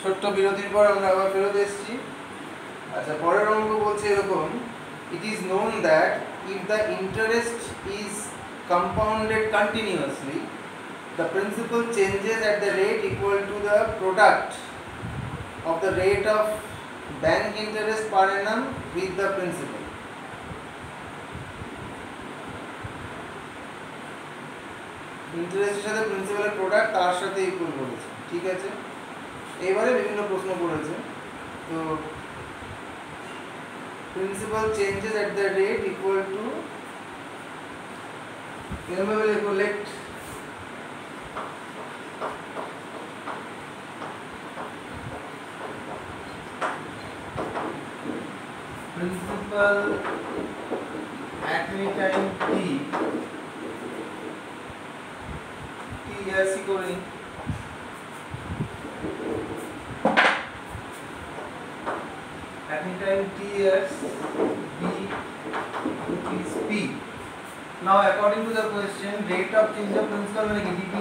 ছোট্ট বিরতির পর আমরা আবার ফেরত এসেছি। আচ্ছা, পরের অঙ্ক বলছে এরকম, it is known that if the interest is compounded continuously, the principal changes at the rate equal to the product of the rate of bank interest per annum with the principal. ইন্টারেস্টের সাথে প্রিন্সিপালের product তার সাথে equal বলেছে, ঠিক আছে। এবারে বিভিন্ন প্রশ্ন পড়েছে, তো principal changes at the rate equal to এভাবে লিখো, late principal at any time t ऐसी करी at any time t years b is p. Now according to the question, rate of change of principal মানে কি dp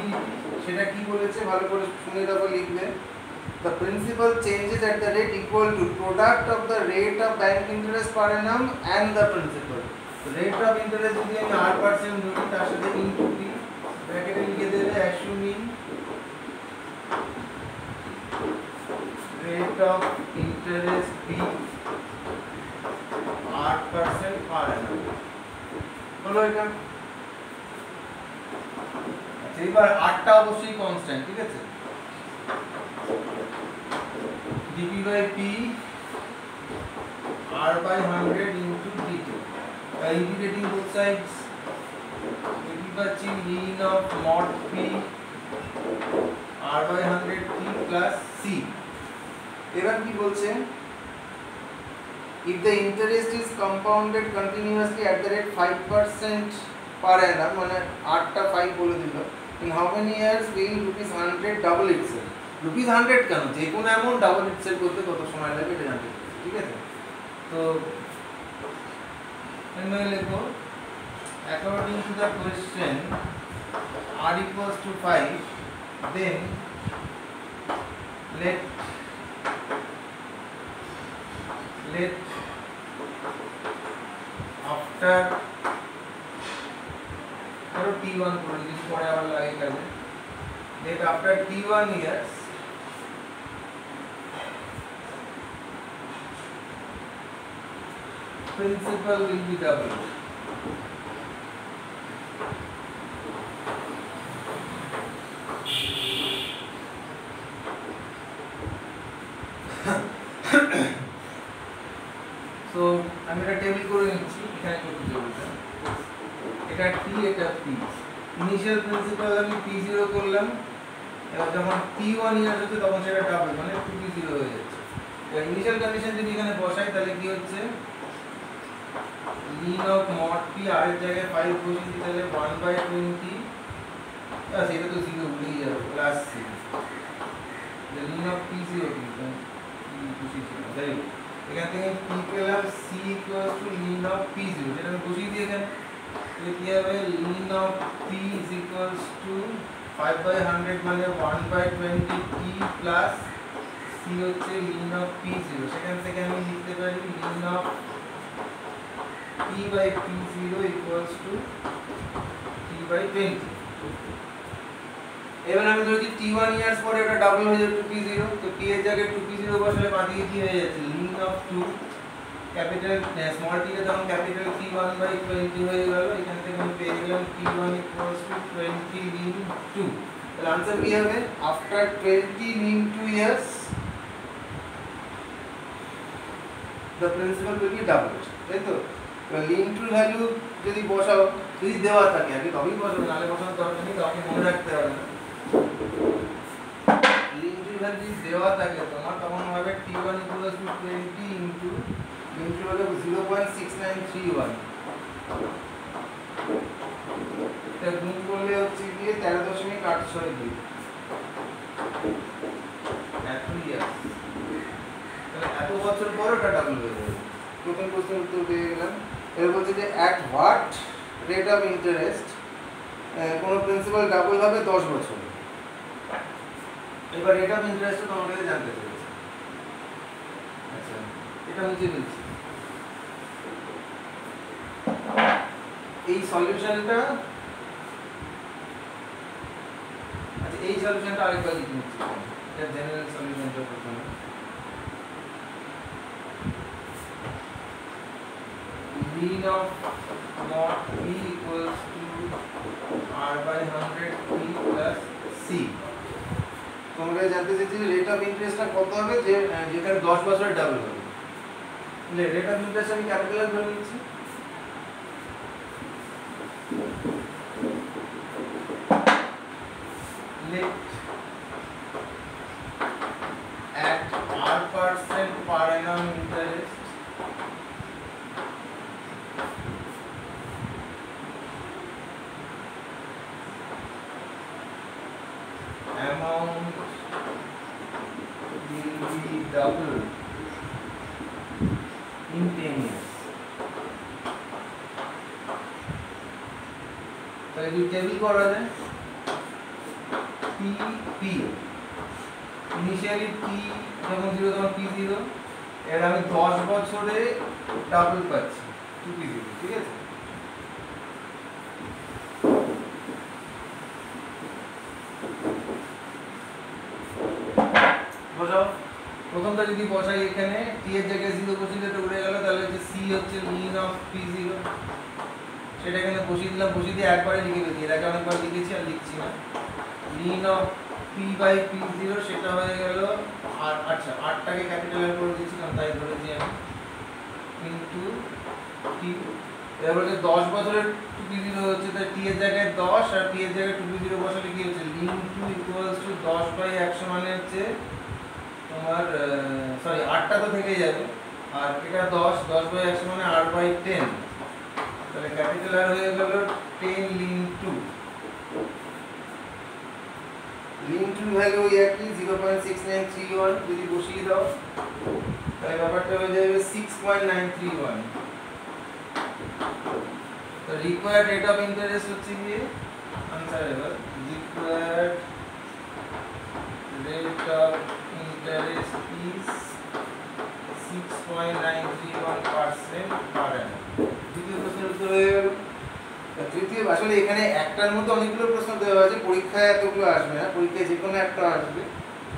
সেটা কি বলেছে ভালো করে শুনে তারপর লিখবে। The principal changes at the rate equal to product of the rate of bank interest per annum and the principal. Rate of interest যদি আমি 8% ধরি তার সাথে into p ব্র্যাকেটে লিখে দেবে assuming rate of interest b 8% per annum হলো এটা। আচ্ছা, এবার 8টা অবশ্যই কনস্ট্যান্ট, ঠিক আছে। dp by p r by 100 into dt. By integrating both sides, dp পাচ্ছি ln of mod p r by 100 t plus c. এবার কি বলছে, if the interest is compounded continuously at the rate 5% per annum, মানে 8টা 5 বলে দিল, in how many years will rupees 100 double itself? Rupees 100 কেন, যে কোনো অ্যামাউন্ট ডাবল ইটসেলফ করতে কত সময় লাগবে এটা জানতে হবে, ঠিক আছে। তো আমি লিখব according to the question r equals to 5, then let after ধরো t1 করে দিই, পরে আবার লাগে কাজে, let after t1 years principal will be doubled. So আমি এটা টেবিল করে নিচ্ছি, এখানে করতে টেবিলটা, এটা t এটা p, ইনিশিয়াল প্রিন্সিপাল আমি p0 করলাম, এবার যখন t1 ইয়ার হচ্ছে তখন সেটা ডাবল মানে 2p0 হয়ে যাচ্ছে। তো ইনিশিয়াল কন্ডিশন যদি এখানে বসাই তাহলে কি হচ্ছে, ln of mod p r এর জায়গায় 5 বসিয়ে দিই, তাহলে 1/20 প্লাস এটা তো 0 ভুলেই যাবে plus c, ln of p0 কিন্তু তাই এখান থেকে p পেলাম c equals to ln of p0, যেটা আমি বসিয়ে দিই এখানে, তাহলে কি হবে ln of p is equals to 5/100 মানে 1/20 t প্লাস c হচ্ছে ln of p0, সেখান থেকে আমি লিখতে পারি ln of p by p0 equals to t by 20। এবার আমি ধরি t1 ইয়ার্স পরে এটা ডাবল হয়ে যাবে 2p0, তো p এর জায়গায় 2p0 বসালে বাদিকে কি হয়ে যাচ্ছে ln of 2 capital small t এর দাম ক্যাপিটাল t1 by 20 হয়ে গেল, এখান থেকে আমি পেয়ে গেলাম t1 equals to 20 ln 2। তাহলে आंसर কি হবে, after 20 ln 2 years the principal will be doubled, তাই তো। ln 2 ভ্যালু যদি বসাও, যদি দেওয়া থাকে আগে তবেই বসাবে, নালে বসানোর দরকার নেই, তখন মনে রাখতে হবে না। ln 2 ভ্যালু যদি দেওয়া থাকে তোমার, তখন হবে t1 equals to 20 into ln 2 হলো 0.6931, এটা গুণ করলে হচ্ছে গিয়ে 13.862 এত ইয়ার, তাহলে এত বছর পর এটা ডাবল হয়ে যাবে। প্রথম প্রশ্নের উত্তর পেয়ে গেলাম। এর বলছে যে at what rate of interest কোনো প্রিন্সিপাল ডাবল হবে 10 বছর। এবার রেট অফ ইন্টারেস্ট তোমার কাছে জানতে চাইছে। আচ্ছা এটা মুছে ফেলছি। এই সলিউশনটা, আচ্ছা এই সলিউশনটা আরেকবার লিখে নিচ্ছি, এটা জেনারেল সলিউশনটা প্রথমে। Ln of mod p equals to r by 100 p plus c। তোমরা জানতে চাইছি যে রেট অফ ইন্টারেস্টটা কত হবে, যে যেখানে 10 বছরের ডাবল হবে। তাহলে রেট অফ ইন্টারেস্ট আমি ক্যালকুলেট করে নিচ্ছি। Let at r% per annum interest amount will be double in 10 years। তাহলে যদি টেবিল করা যায় p ইনিশিয়ালি p যখন 0 তখন p0, এর আমি 10 বছরে ডাবল পাচ্ছি 2p0, ঠিক আছে। বসাও, প্রথমটা যদি বসাই এখানে t এর জায়গায় 0 বসিয়ে তো উড়ে গেল, তাহলে হচ্ছে c হচ্ছে ln of p0, সেটা এখানে বসিয়ে দিলাম, বসিয়ে দিয়ে একবারে লিখে ফেলছি, এর আগে অনেকবার লিখেছি আর লিখছি না। ln of p by p0 সেটা হয়ে গেল আর, আচ্ছা আরটাকে ক্যাপিটাল করে দিয়েছিলাম তাই ধরেছি আমি, ইনটু t। এবার বলছে 10 বছরের 2p0 হচ্ছে, তাই t এর জায়গায় 10 আর t এর জায়গায় 2p0 বসালে কি হচ্ছে, ln 2 ইকুয়ালস টু 10 বাই 100 মানে হচ্ছে তোমার সরি 8টা তো থেকেই যাবে, আর এটা 10 বাই 100 মানে r বাই 10, তাহলে ক্যাপিটাল আর হয়ে গেল 10 ln 2। ln 2 ভ্যালু ওই একই 0.6931, যদি বসিয়ে দাও তাহলে ব্যাপারটা হয়ে যাবে 6.931। তো রিকোয়ার্ড রেট অফ ইন্টারেস্ট হচ্ছে গিয়ে आंसर এবার required rate of interest is 6.931% per annum। দ্বিতীয় প্রশ্নের উত্তর হয়ে গেল। তৃতীয়, আসলে এখানে একটার মধ্যে অনেকগুলো প্রশ্ন দেওয়া আছে, পরীক্ষায় এতগুলো আসবে না, পরীক্ষায় যে কোনো একটা আসবে,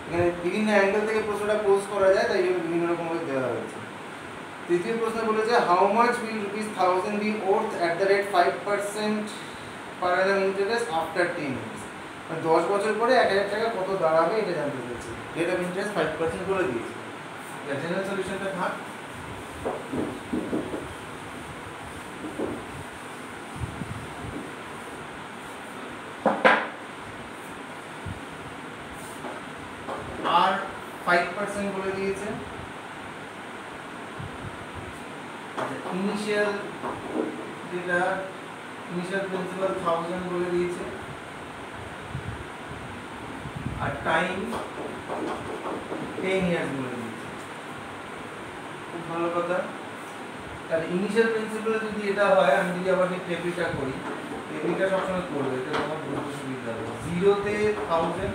এখানে বিভিন্ন অ্যাঙ্গেল থেকে প্রশ্নটা পোজ করা যায়, তাই জন্য বিভিন্ন রকম ভাবে দেওয়া হয়েছে। তৃতীয় প্রশ্ন বলেছে how much will ₹1000 be worth at the rate 5% per annum interest after 10 years. মানে 10 বছর পরে 1000 টাকা কত দাঁড়াবে এটা জানতে চাইছি। রেট অফ ইন্টারেস্ট 5% করে দিয়েছে। জেনারেল সলিউশনটা থাক। আর 5% বলে দিয়েছে। আচ্ছা ইনিশিয়াল যেটা ইনিশিয়াল প্রিন্সিপাল 1000 বলে দিয়েছে, আর টাইম 10 ইয়ার্স বলে দিয়েছে। খুব ভালো কথা। তাহলে ইনিশিয়াল প্রিন্সিপাল যদি এটা হয়, আমি যদি আবার এই টেবিলটা করি, টেবিলটা সবসময় করবে, এটা আমার বুঝতে সুবিধা হবে। 0 তে 1000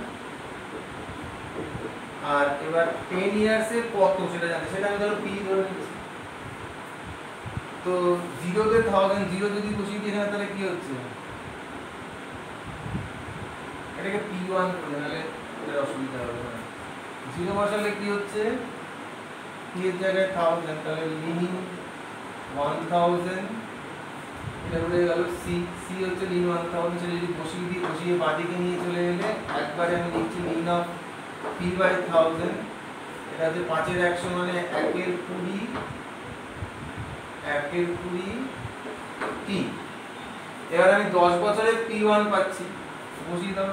আর এবার 10 ইয়ার্সে কত সেটা জানি, সেটা আমি ধরো p ধরে নিচ্ছি। তো 0 তে 1000, 0 যদি বসিয়ে দিই এখানে তাহলে কি হচ্ছে, এটাকে p1 করে নালে এর অসুবিধা হবে না। 0 বসালে কি হচ্ছে, p এর জায়গায় 1000, তাহলে ln 1000 এটা হয়ে গেল c, c হচ্ছে ln 1000, সেটা যদি বসিয়ে দিই, বসিয়ে বাঁদিকে নিয়ে চলে এলে একবারে আমি লিখছি ln of p by 1000, এটা হচ্ছে 5 এর 100 মানে 1 এর 20 t। এবার আমি 10 বছরে p1 পাচ্ছি, বসিয়ে দাও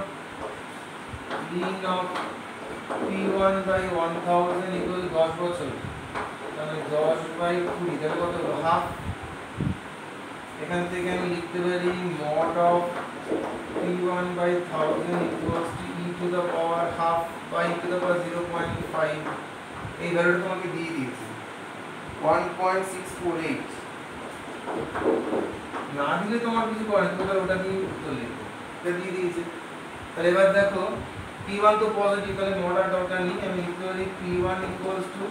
ln of p1 by 1000 equals 10 বছর, তাহলে 10 by 20 তাহলে কত হলো হাফ। এখান থেকে আমি লিখতে পারি mod of p1 by 1000 equals to e to the power half by e to the power 0.5, এই ভ্যালুটা তোমাকে দিয়ে দিয়েছি 1.648। না দিলে তোমার কিছু করার নেই, ওটা দিয়ে উত্তর লিখো, এটা দিয়ে দিয়েছে। তাহলে এবার দেখো p1 তো পজিটিভ, তাহলে মডার দরকার নেই, আমি লিখতে পারি p1 equals to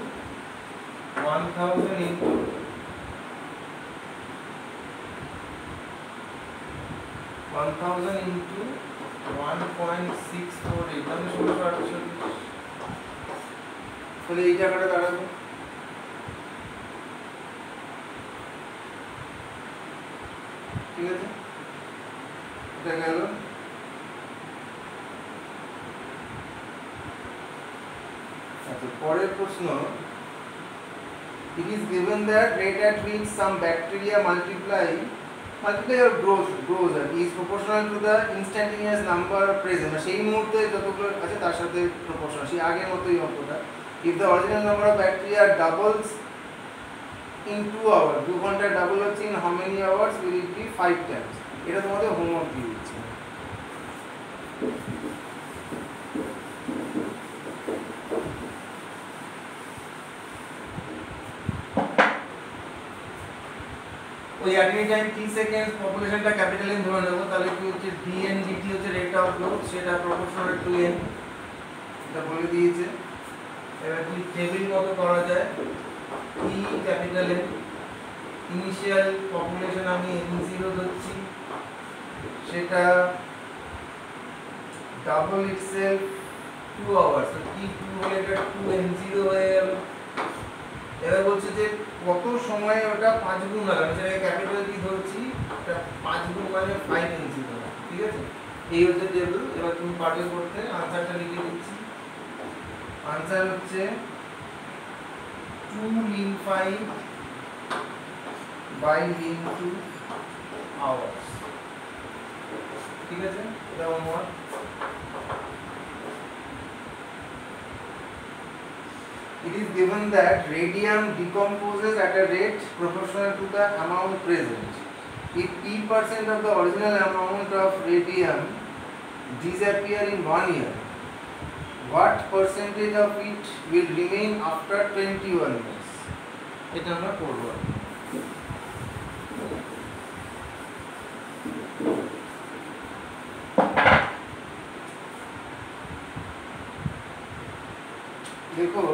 1000 into 1000 into 1.648 তাহলে 1648 তাহলে এই জায়গাটা দাঁড়াবে ঠিক আছে এটা গেল আচ্ছা পরের প্রশ্ন it is given that rate at which some bacteria multiply or grows is proportional to the instantaneous number present সেই মুহূর্তে যতগুলো আছে তার সাথে proportional সেই আগের মতই অঙ্কটা if the original number of bacteria doubles in 2 hours 2 ঘন্টা ডাবল হচ্ছে in how many hours will it be 5 times এটা তোমাদের হোমওয়ার্ক দিয়ে দিচ্ছি ওই at any time t seconds পপুলেশনটা ক্যাপিটাল n ধরে নেব তাহলে কি হচ্ছে dn dt হচ্ছে রেট অফ গ্রোথ সেটা প্রপোর্শনাল টু n এটা বলে দিয়েছে এবার কি টেবিল মতো করা যায় t capital n initial population আমি n0 ধরছি সেটা ডাবল ইটসেলফ 2 আওয়ার্স তো t2 হলে এটা 2n0 হয়ে গেল এবার বলছে যে কত সময়ে ওটা 5 গুণ লাগে আমি সেটাকে ক্যাপিটাল টি ধরছি এটা 5 গুণ মানে 5 ইঞ্চি হবে ঠিক আছে এই হচ্ছে টেবিল এবার তুমি পারবে করতে आंसरটা লিখে দিচ্ছি आंसर হচ্ছে 2 ln 5 by ln 2 hours ঠিক আছে এটা homework It is given that radium decomposes at a rate proportional to the amount present. If P% of the original amount of radium disappear in 1 year, what percentage of it will remain after 21 years? এটা আমরা করব দেখো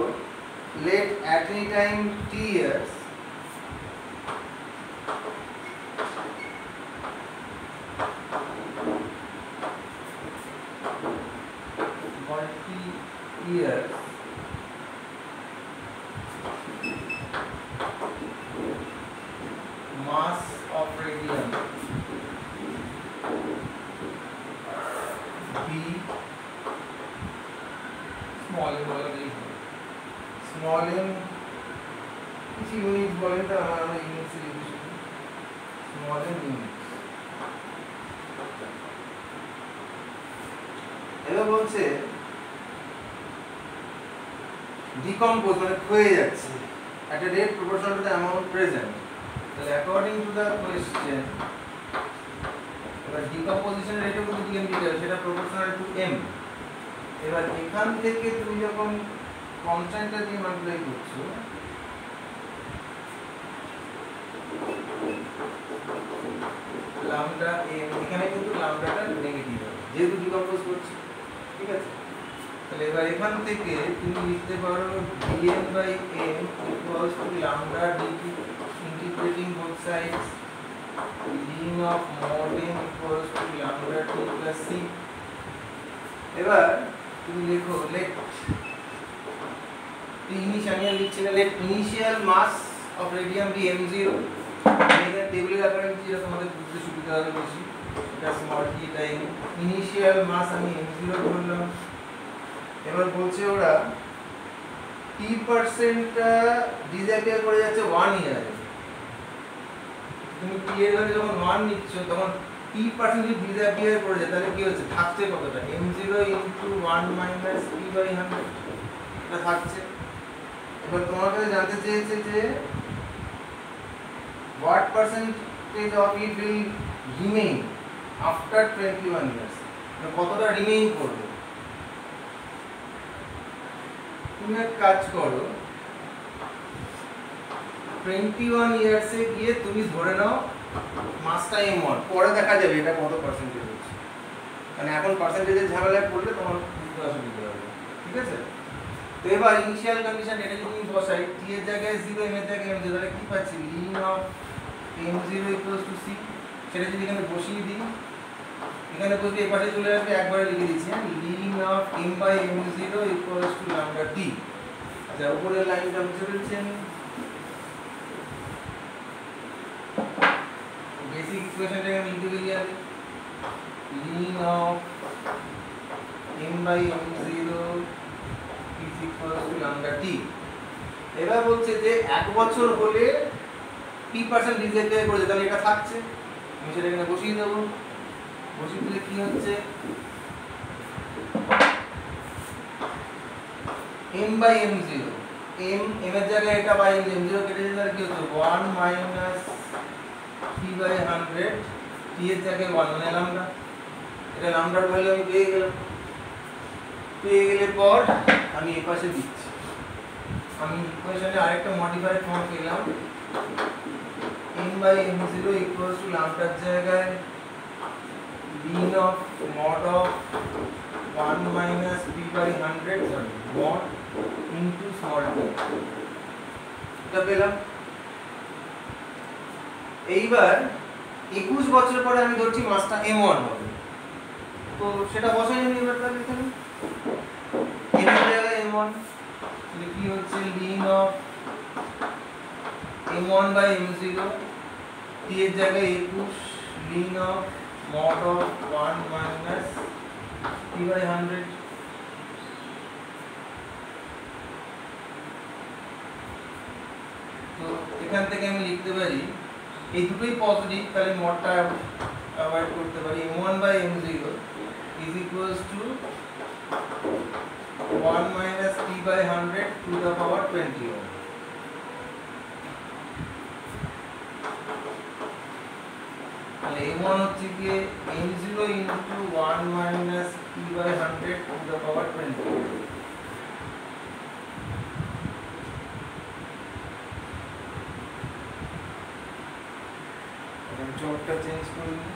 let at any time t years years mass of radium b small m কিছু unit বলেন তো আমরা units লিখি small m unit এবার বলছে ডিকম্পোজ মানে ক্ষয়ে যাচ্ছে at a rate proportional to the amount present তাহলে according to the question এবার decomposition rate of DM detail সেটা প্রপোর্শনাল টু m এবার এখান থেকে তুমি যখন কনস্ট্যান্টটা দিয়ে মাল্টিপ্লাই করছো ল্যামডা m এখানে কিন্তু ল্যামডাটা নেগেটিভ হবে যেহেতু ডিকম্পোজ করছে ঠিক আছে তাহলে এবার এখান থেকে তুমি লিখতে পারো dn/m equals to lambda dt integrating both sides ln of mod m equals to lambda t plus c এবার তুমি লিখো let ইনিশিয়াল লিখছিলে let initial mass of radium be m0 এখানে টেবিলের আকারে যেটা তোমাদের বুঝতে সুবিধা হবে বেশি এটা স্মল t টাইম ইনিশিয়াল মাস আমি m0 ধরলাম এবার বলছে ওরা t% ডিসঅ্যাপিয়ার করে যাচ্ছে 1 ইয়ারে তুমি t এর ভ্যালু যখন 1 নিচ্ছ তখন t% যদি ডিসঅ্যাপিয়ার করে যায় তাহলে কি হচ্ছে থাকছে কতটা m0 1 - p/100 এটা থাকছে এবার তোমার কাছে জানতে চেয়েছে যে what percentage of it will remain after 21 years কতটা রিমেইন করবে তুমি এক কাজ করো 21 ইয়ার্স এ গিয়ে তুমি ধরে নাও মাসটা m1 পরে দেখা যাবে এটা কত পার্সেন্টেজ হচ্ছে মানে এখন পার্সেন্টেজের ঝামেলায় পড়লে তোমার বুঝতে অসুবিধা হবে ঠিক আছে তো এবার ইনিশিয়াল কন্ডিশন এটা যদি আমি বসাই t এর জায়গায় 0 m এর জায়গায় m0 তাহলে কি পাচ্ছি ln of m0 c সেটা যদি এখানে বসিয়ে দিই এখানে বসে এই পাশে চলে আসবে একবারে লিখে দিচ্ছি হ্যাঁ ln of m/m0 lambda t আচ্ছা উপরের লাইনটা মুছে ফেলছি আমি বেসিক ইকুয়েশনটাকে আমি লিখে দিই আগে ln of m/m0 is equal to lambda t এবার বলছে যে 1 বছর হলে p% রিজেক্ট করে তাহলে এটা থাকছে আমি সেটা এখানে বসিয়ে দেব বসিয়ে দিলে কি হচ্ছে m/m0 m এর জায়গায় এটা বাই m0 কেটে দিলে আর কি হচ্ছে 1 মাইনাস p/100 t এর জায়গায় 1 মানে lambda এটা lambdaর ভ্যালু আমি পেয়ে গেলে পর আমি এই পাশে দিচ্ছি আমি ইকুয়েশনে আরেকটা মডিফাইড ফর্ম পেলাম m/m0 equals to lambda জায়গায় ln of mod of 1 minus p/100 mod into small t এটা পেলাম এইবার 21 বছর পরে আমি ধরছি মাসটা m1 হবে তো সেটা বসাই আমি এবার তাহলে এখানে m এর জায়গায় m1 তাহলে কি হচ্ছে ln of m1/m0 t এর জায়গায় 21 ln of mod of 1 minus p/100 তো এখান থেকে আমি লিখতে পারি এই দুটোই পজিটিভ তাহলে মডটা অ্যাভয়েড করতে পারি m1/m0 is equals to 1 minus p/100 to the power 21 তাহলে m1 হচ্ছে কি m0 into 1 minus p/100 to the power 21 এখন চকটা চেঞ্জ করে দিই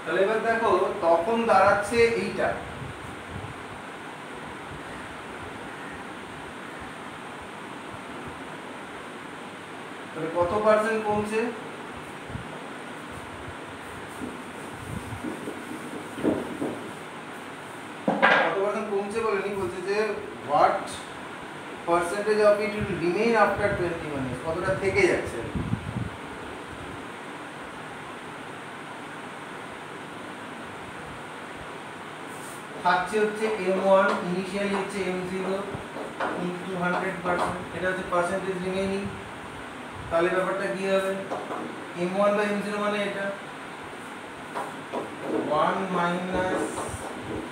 তাহলে এবার দেখো তখন দাঁড়াচ্ছে এইটা তাহলে কত পার্সেন্ট কমছে বলেনি বলছে যে what percentage of it will remain after 21 years কতটা থেকে যাচ্ছে থাকছে হচ্ছে m1 ইনিশিয়ালি হচ্ছে m0 into 100% এটা হচ্ছে পার্সেন্টেজ রিমেইনিং তাহলে ব্যাপারটা কি হবে m1/m0 মানে এটা 1 minus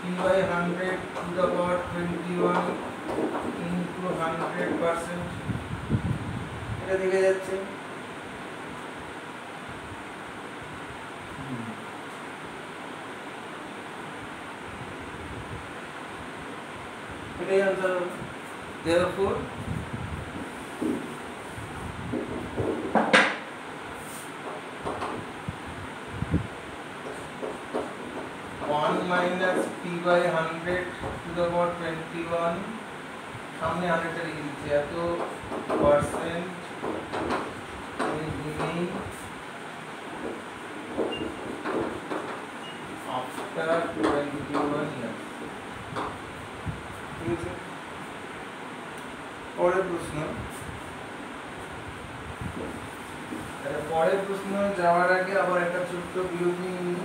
p/100 to the power 21 into 100% এটা দেখে যাচ্ছে এটাই आंसर হবে therefore 1 minus p/100 to the power 21 সামনে 100 টা লিখে দিচ্ছি এত পার্সেন্ট রিমেইন আফটার 21 ইয়ার্স ঠিক আছে পরের প্রশ্ন পরের প্রশ্ন যাওয়ার আগে আবার একটা ছোট্ট বিরতি নিই